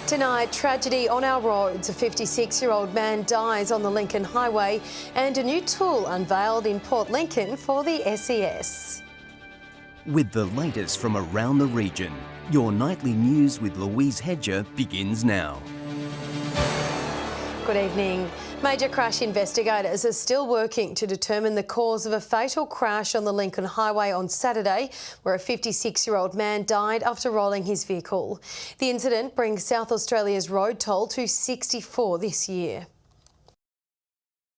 Tonight, tragedy on our roads. A 56-year-old man dies on the Lincoln Highway and a new tool unveiled in Port Lincoln for the SES. With the latest from around the region, your nightly news with Louise Hedger begins now. Good evening. Major crash investigators are still working to determine the cause of a fatal crash on the Lincoln Highway on Saturday, where a 56-year-old man died after rolling his vehicle. The incident brings South Australia's road toll to 64 this year.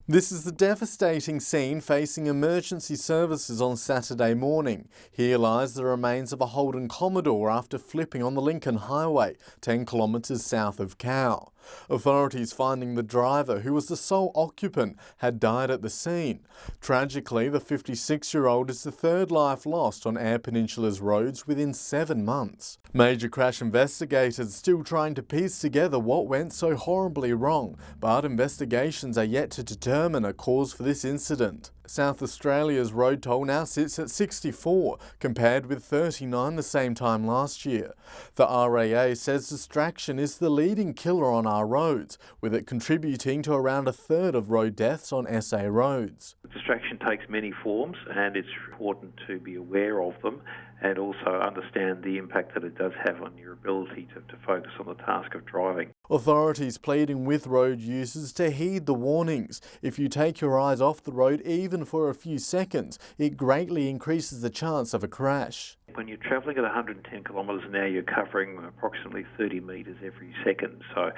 This is the devastating scene facing emergency services on Saturday morning. Here lies the remains of a Holden Commodore after flipping on the Lincoln Highway, 10 kilometres south of Cowell. Authorities finding the driver, who was the sole occupant, had died at the scene. Tragically, the 56-year-old is the third life lost on Eyre Peninsula's roads within 7 months. Major crash investigators still trying to piece together what went so horribly wrong, but investigations are yet to determine a cause for this incident. South Australia's road toll now sits at 64, compared with 39 the same time last year. The RAA says distraction is the leading killer on our roads, with it contributing to around a third of road deaths on SA roads. Distraction takes many forms, and it's important to be aware of them and also understand the impact that it does have on your ability to focus on the task of driving. Authorities pleading with road users to heed the warnings. If you take your eyes off the road even for a few seconds, it greatly increases the chance of a crash. When you're travelling at 110 kilometres an hour, you're covering approximately 30 metres every second. So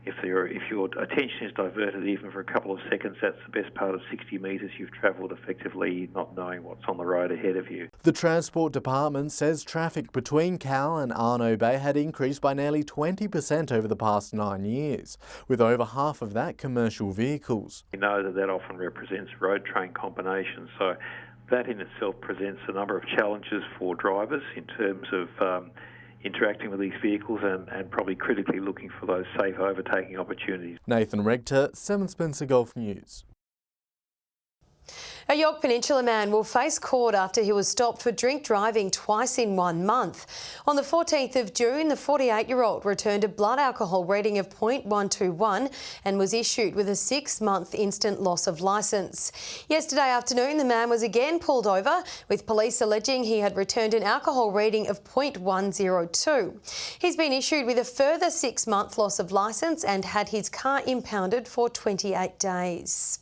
if your attention is diverted even for a couple of seconds, that's the best part of 60 metres you've travelled effectively, not knowing what's on the road ahead of you. The Transport Department says traffic between Cowell and Arno Bay had increased by nearly 20% over the past 9 years, with over half of that commercial vehicles. We know that often represents road train combinations, so that in itself presents a number of challenges for drivers in terms of interacting with these vehicles and probably critically looking for those safe overtaking opportunities. Nathan Rector, 7 Spencer Golf News. A York Peninsula man will face court after he was stopped for drink driving twice in 1 month. On the 14th of June, the 48-year-old returned a blood alcohol reading of 0.121 and was issued with a 6-month instant loss of licence. Yesterday afternoon, the man was again pulled over, with police alleging he had returned an alcohol reading of 0.102. He's been issued with a further 6-month loss of licence and had his car impounded for 28 days.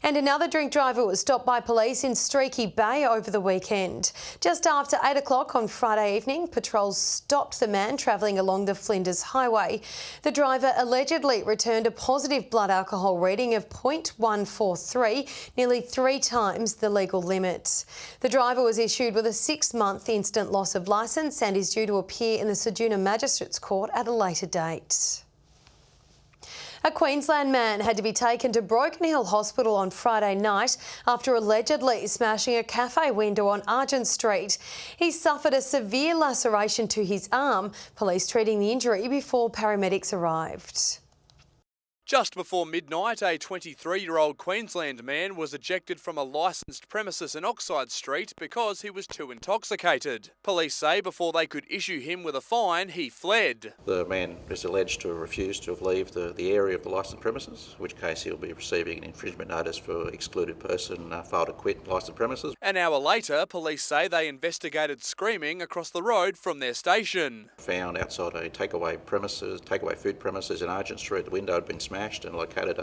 And another drink driver was stopped by police in Streaky Bay over the weekend. Just after 8 o'clock on Friday evening, patrols stopped the man travelling along the Flinders Highway. The driver allegedly returned a positive blood alcohol reading of 0.143, nearly 3 times the legal limit. The driver was issued with a 6-month instant loss of licence and is due to appear in the Ceduna Magistrates Court at a later date. A Queensland man had to be taken to Broken Hill Hospital on Friday night after allegedly smashing a cafe window on Argent Street. He suffered a severe laceration to his arm, police treating the injury before paramedics arrived. Just before midnight, a 23-year-old Queensland man was ejected from a licensed premises in Oxide Street because he was too intoxicated. Police say before they could issue him with a fine, he fled. The man is alleged to have refused to leave the area of the licensed premises, in which case he'll be receiving an infringement notice for excluded person, failed to quit licensed premises. An hour later, police say they investigated screaming across the road from their station. Found outside a takeaway food premises in Argent Street, the window had been smashed and located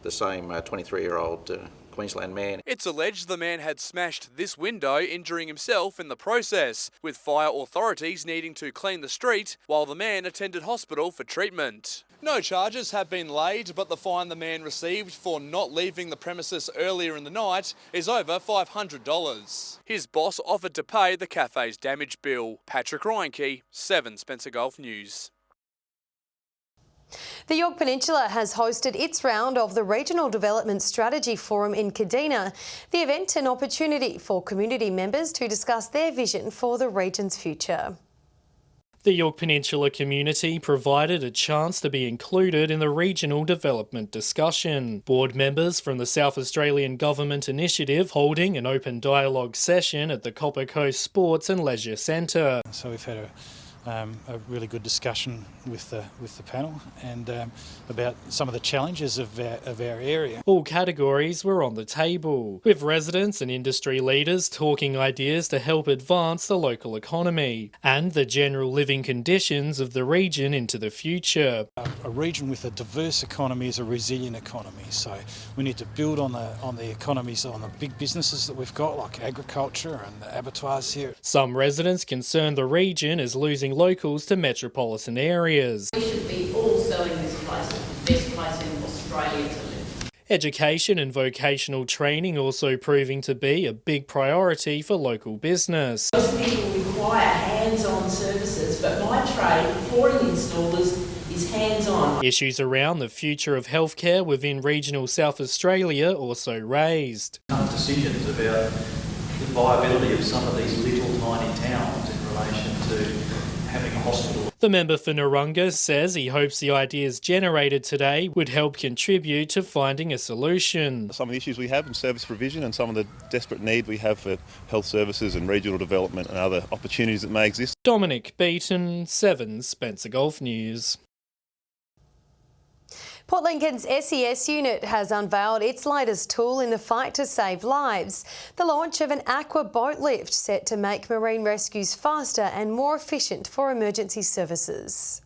the same 23-year-old Queensland man. It's alleged the man had smashed this window, injuring himself in the process, with fire authorities needing to clean the street while the man attended hospital for treatment. No charges have been laid, but the fine the man received for not leaving the premises earlier in the night is over $500. His boss offered to pay the cafe's damage bill. Patrick Reinke, 7 Spencer Golf News. The York Peninsula has hosted its round of the Regional Development Strategy Forum in Kadina. The event an opportunity for community members to discuss their vision for the region's future. The York Peninsula community provided a chance to be included in the regional development discussion. Board members from the South Australian Government Initiative holding an open dialogue session at the Copper Coast Sports and Leisure Centre. So we've had a really good discussion with the panel and about some of the challenges of our area. All categories were on the table, with residents and industry leaders talking ideas to help advance the local economy and the general living conditions of the region into the future. A region with a diverse economy is a resilient economy, so we need to build on the economies, on the big businesses that we've got, like agriculture and the abattoirs here. Some residents concerned the region is losing locals to metropolitan areas. We should be all selling this place as the best place in Australia to live. Education and vocational training also proving to be a big priority for local business. Most people require hands-on services, but my trade, flooring installers, is hands-on. Issues around the future of healthcare within regional South Australia also raised. Decisions about the viability of some of these little tiny towns in relation to having a hospital. The member for Narunga says he hopes the ideas generated today would help contribute to finding a solution. Some of the issues we have in service provision and some of the desperate need we have for health services and regional development and other opportunities that may exist. Dominic Beaton, 7 Spencer Golf News. Port Lincoln's SES unit has unveiled its latest tool in the fight to save lives. The launch of an aqua boat lift set to make marine rescues faster and more efficient for emergency services.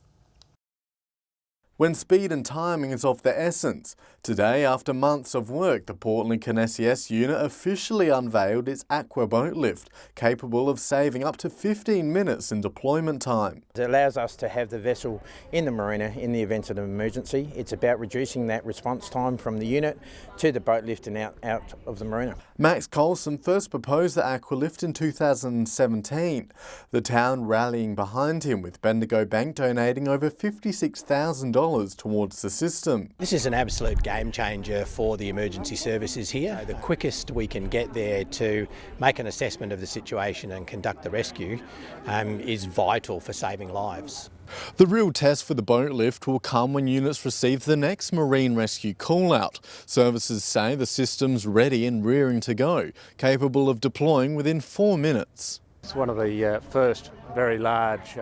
When speed and timing is of the essence, today, after months of work, the Port Lincoln SES unit officially unveiled its aqua boat lift, capable of saving up to 15 minutes in deployment time. It allows us to have the vessel in the marina in the event of an emergency. It's about reducing that response time from the unit to the boat lift and out of the marina. Max Colson first proposed the aqua lift in 2017, the town rallying behind him, with Bendigo Bank donating over $56,000 towards the system. This is an absolute game changer for the emergency services here. The quickest we can get there to make an assessment of the situation and conduct the rescue is vital for saving lives. The real test for the boat lift will come when units receive the next marine rescue call-out. Services say the system's ready and rearing to go, capable of deploying within 4 minutes. It's one of the first very large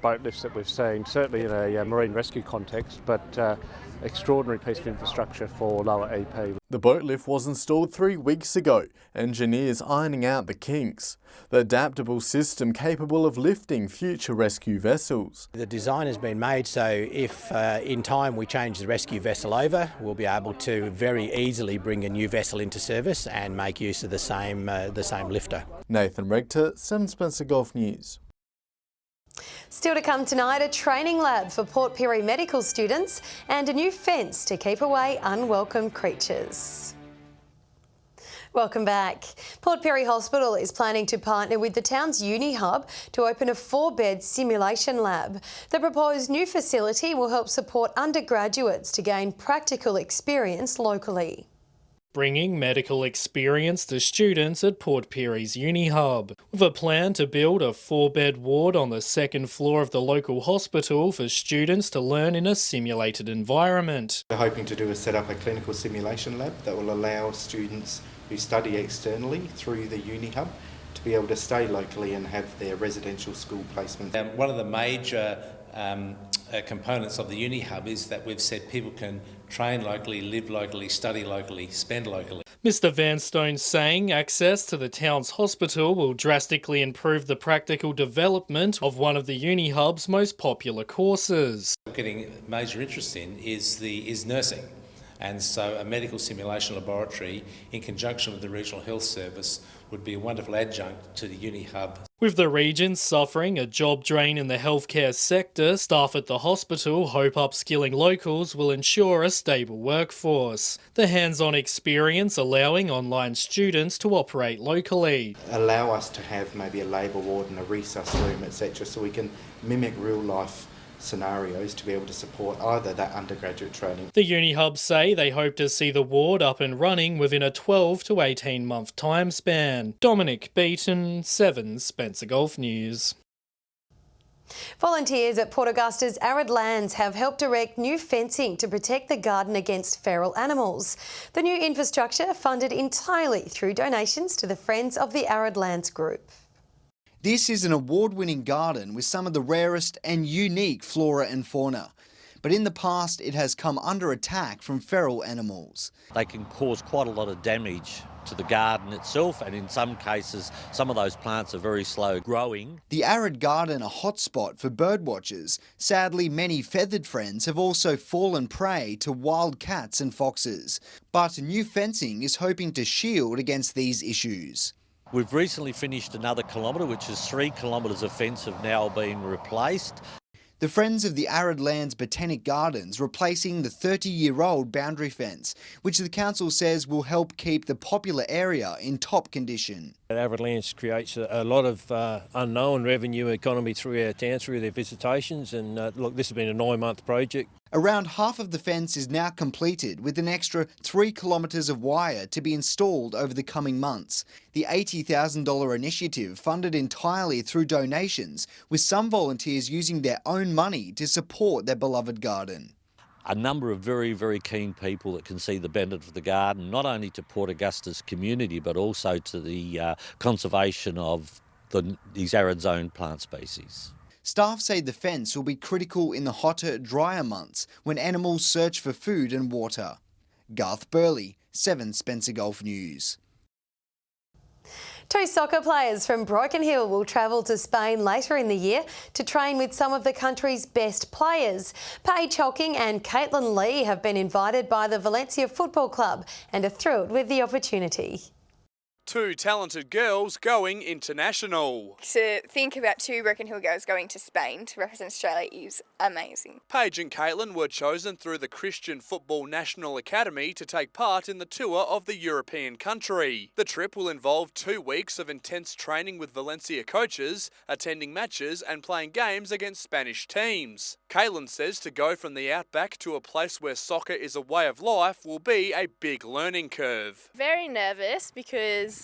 boat lifts that we've seen, certainly in a marine rescue context, but extraordinary piece of infrastructure for lower EP. The boat lift was installed 3 weeks ago, engineers ironing out the kinks. The adaptable system capable of lifting future rescue vessels. The design has been made so if in time we change the rescue vessel over, we'll be able to very easily bring a new vessel into service and make use of the same lifter. Nathan Rector, 7 Spencer Golf News. Still to come tonight, a training lab for Port Pirie medical students and a new fence to keep away unwelcome creatures. Welcome back. Port Pirie Hospital is planning to partner with the town's Uni Hub to open a 4-bed simulation lab. The proposed new facility will help support undergraduates to gain practical experience locally. Bringing medical experience to students at Port Pirie's Uni Hub, with a plan to build a 4-bed ward on the 2nd floor of the local hospital for students to learn in a simulated environment. We're hoping to set up a clinical simulation lab that will allow students who study externally through the Uni Hub to be able to stay locally and have their residential school placement. One of the major components of the Uni Hub is that we've said people can train locally, live locally, study locally, spend locally. Mr Vanstone saying access to the town's hospital will drastically improve the practical development of one of the Uni Hub's most popular courses. What we're getting major interest in is nursing. And so a medical simulation laboratory in conjunction with the Regional Health Service would be a wonderful adjunct to the Uni Hub. With the region suffering a job drain in the healthcare sector, staff at the hospital hope upskilling locals will ensure a stable workforce. The hands-on experience allowing online students to operate locally. Allow us to have maybe a labour ward and a resus room, etc., so we can mimic real life scenarios to be able to support either that undergraduate training. The Uni Hub say they hope to see the ward up and running within a 12 to 18 month time span. Dominic Beaton, 7 Spencer Golf News. Volunteers at Port Augusta's arid lands have helped erect new fencing to protect the garden against feral animals. The new infrastructure funded entirely through donations to the Friends of the Arid Lands group. This is an award-winning garden with some of the rarest and unique flora and fauna. But in the past, it has come under attack from feral animals. They can cause quite a lot of damage to the garden itself, and in some cases, some of those plants are very slow growing. The arid garden a hotspot for birdwatchers. Sadly, many feathered friends have also fallen prey to wild cats and foxes. But new fencing is hoping to shield against these issues. We've recently finished another kilometre, which is 3 kilometres of fence have now been replaced. The Friends of the Arid Lands Botanic Gardens replacing the 30-year-old boundary fence, which the council says will help keep the popular area in top condition. Arid Lands creates a lot of unknown revenue economy through our town, through their visitations, and look, this has been a 9-month project. Around half of the fence is now completed, with an extra 3 kilometres of wire to be installed over the coming months. The $80,000 initiative funded entirely through donations, with some volunteers using their own money to support their beloved garden. A number of very, very keen people that can see the benefit of the garden, not only to Port Augustus community, but also to the conservation of these arid zone plant species. Staff say the fence will be critical in the hotter, drier months when animals search for food and water. Garth Burley, 7 Spencer Gulf News. 2 soccer players from Broken Hill will travel to Spain later in the year to train with some of the country's best players. Paige Hocking and Caitlin Lee have been invited by the Valencia Football Club and are thrilled with the opportunity. 2 talented girls going international. To think about 2 Broken Hill girls going to Spain to represent Australia is amazing. Paige and Caitlin were chosen through the Christian Football National Academy to take part in the tour of the European country. The trip will involve 2 weeks of intense training with Valencia coaches, attending matches and playing games against Spanish teams. Caitlin says to go from the outback to a place where soccer is a way of life will be a big learning curve. Very nervous because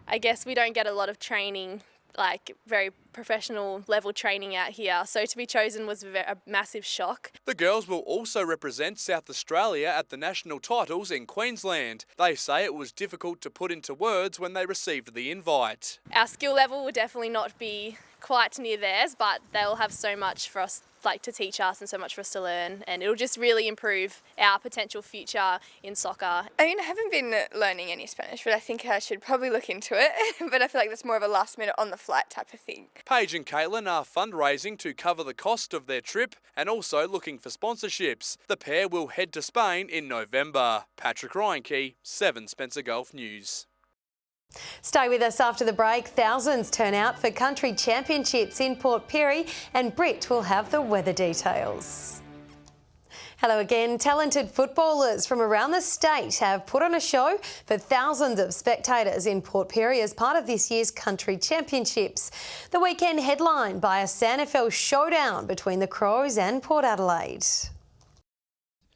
I guess we don't get a lot of training, like very professional level training out here, so to be chosen was a massive shock. The girls will also represent South Australia at the national titles in Queensland. They say it was difficult to put into words when they received the invite. Our skill level will definitely not be quite near theirs, but they'll have so much for us to teach us and so much for us to learn, and it'll just really improve our potential future in soccer. I mean, I haven't been learning any Spanish, but I think I should probably look into it. But I feel like that's more of a last minute on the flight type of thing. Paige and Caitlin are fundraising to cover the cost of their trip and also looking for sponsorships. The pair will head to Spain in November. Patrick Reinke, 7 Spencer Gulf News. Stay with us after the break. Thousands turn out for country championships in Port Pirie, and Britt will have the weather details. Hello again. Talented footballers from around the state have put on a show for thousands of spectators in Port Pirie as part of this year's country championships. The weekend headlined by a SANFL showdown between the Crows and Port Adelaide.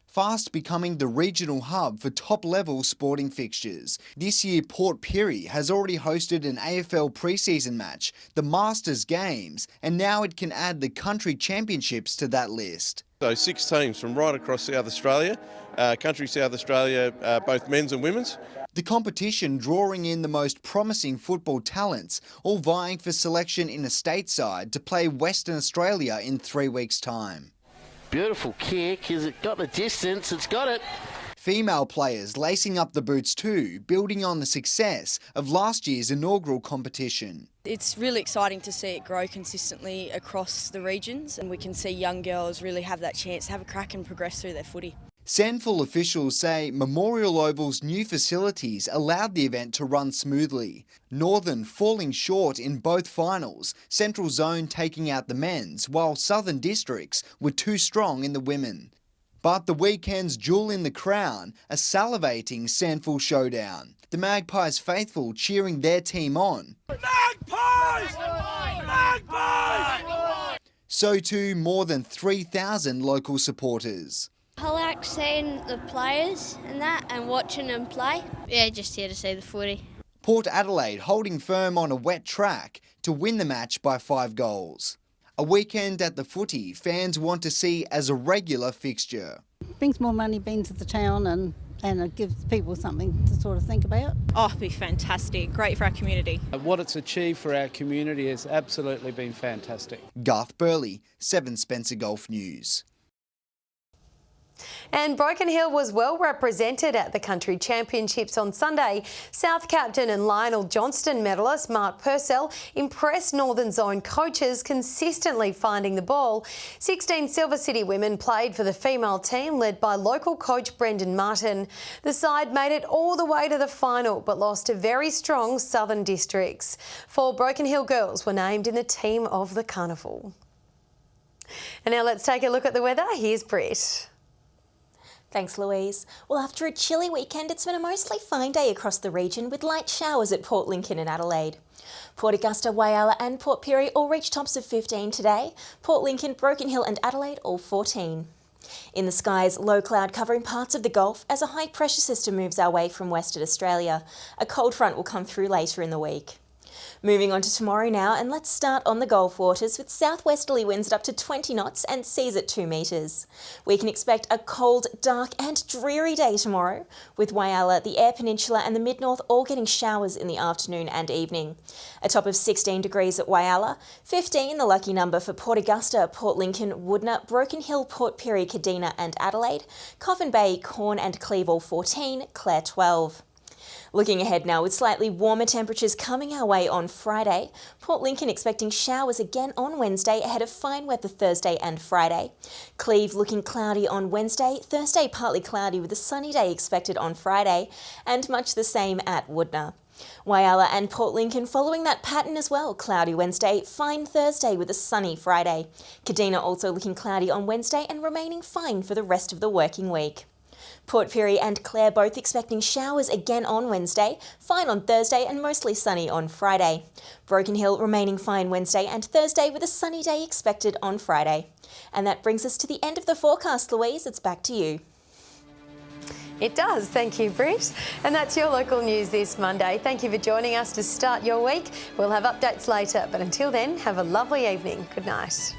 Fast becoming the regional hub for top-level sporting fixtures. This year, Port Pirie has already hosted an AFL pre-season match, the Masters Games, and now it can add the country championships to that list. So 6 teams from right across South Australia, country South Australia, both men's and women's. The competition drawing in the most promising football talents, all vying for selection in a stateside to play Western Australia in 3 weeks' time. Beautiful kick. Has it got the distance? It's got it. Female players lacing up the boots too, building on the success of last year's inaugural competition. It's really exciting to see it grow consistently across the regions, and we can see young girls really have that chance to have a crack and progress through their footy. SANFL officials say Memorial Oval's new facilities allowed the event to run smoothly. Northern falling short in both finals, Central Zone taking out the men's, while Southern Districts were too strong in the women. But the weekend's jewel in the crown, a salivating SANFL showdown. The Magpies faithful cheering their team on. Magpies! Magpies! So too more than 3,000 local supporters. I like seeing the players and that and watching them play. Yeah, just here to see the footy. Port Adelaide holding firm on a wet track to win the match by 5 goals. A weekend at the footy fans want to see as a regular fixture. Brings more money into the town and and it gives people something to sort of think about. Oh, it'd be fantastic. Great for our community. What it's achieved for our community has absolutely been fantastic. Garth Burley, 7 Spencer Golf News. And Broken Hill was well represented at the Country Championships on Sunday. South captain and Lionel Johnston medalist Mark Purcell impressed Northern Zone coaches, consistently finding the ball. 16 Silver City women played for the female team, led by local coach Brendan Martin. The side made it all the way to the final, but lost to very strong Southern Districts. 4 Broken Hill girls were named in the team of the carnival. And now let's take a look at the weather. Here's Britt. Thanks, Louise. Well, after a chilly weekend, it's been a mostly fine day across the region with light showers at Port Lincoln and Adelaide. Port Augusta, Whyalla and Port Pirie all reached tops of 15 today. Port Lincoln, Broken Hill and Adelaide all 14. In the skies, low cloud covering parts of the Gulf as a high pressure system moves our way from Western Australia. A cold front will come through later in the week. Moving on to tomorrow now, and let's start on the Gulf waters with southwesterly winds at up to 20 knots and seas at 2 metres. We can expect a cold, dark and dreary day tomorrow, with Whyalla, the Eyre Peninsula and the Mid-North all getting showers in the afternoon and evening. A top of 16 degrees at Whyalla, 15 the lucky number for Port Augusta, Port Lincoln, Woodner, Broken Hill, Port Pirie, Kadina and Adelaide, Coffin Bay, Corn and Cleve all 14, Clare 12. Looking ahead now with slightly warmer temperatures coming our way on Friday. Port Lincoln expecting showers again on Wednesday ahead of fine weather Thursday and Friday. Cleve looking cloudy on Wednesday, Thursday partly cloudy with a sunny day expected on Friday, and much the same at Woodner. Whyalla and Port Lincoln following that pattern as well. Cloudy Wednesday, fine Thursday with a sunny Friday. Kadina also looking cloudy on Wednesday and remaining fine for the rest of the working week. Port Pirie and Clare both expecting showers again on Wednesday, fine on Thursday and mostly sunny on Friday. Broken Hill remaining fine Wednesday and Thursday with a sunny day expected on Friday. And that brings us to the end of the forecast, Louise. It's back to you. It does. Thank you, Britt. And that's your local news this Monday. Thank you for joining us to start your week. We'll have updates later, but until then, have a lovely evening. Good night.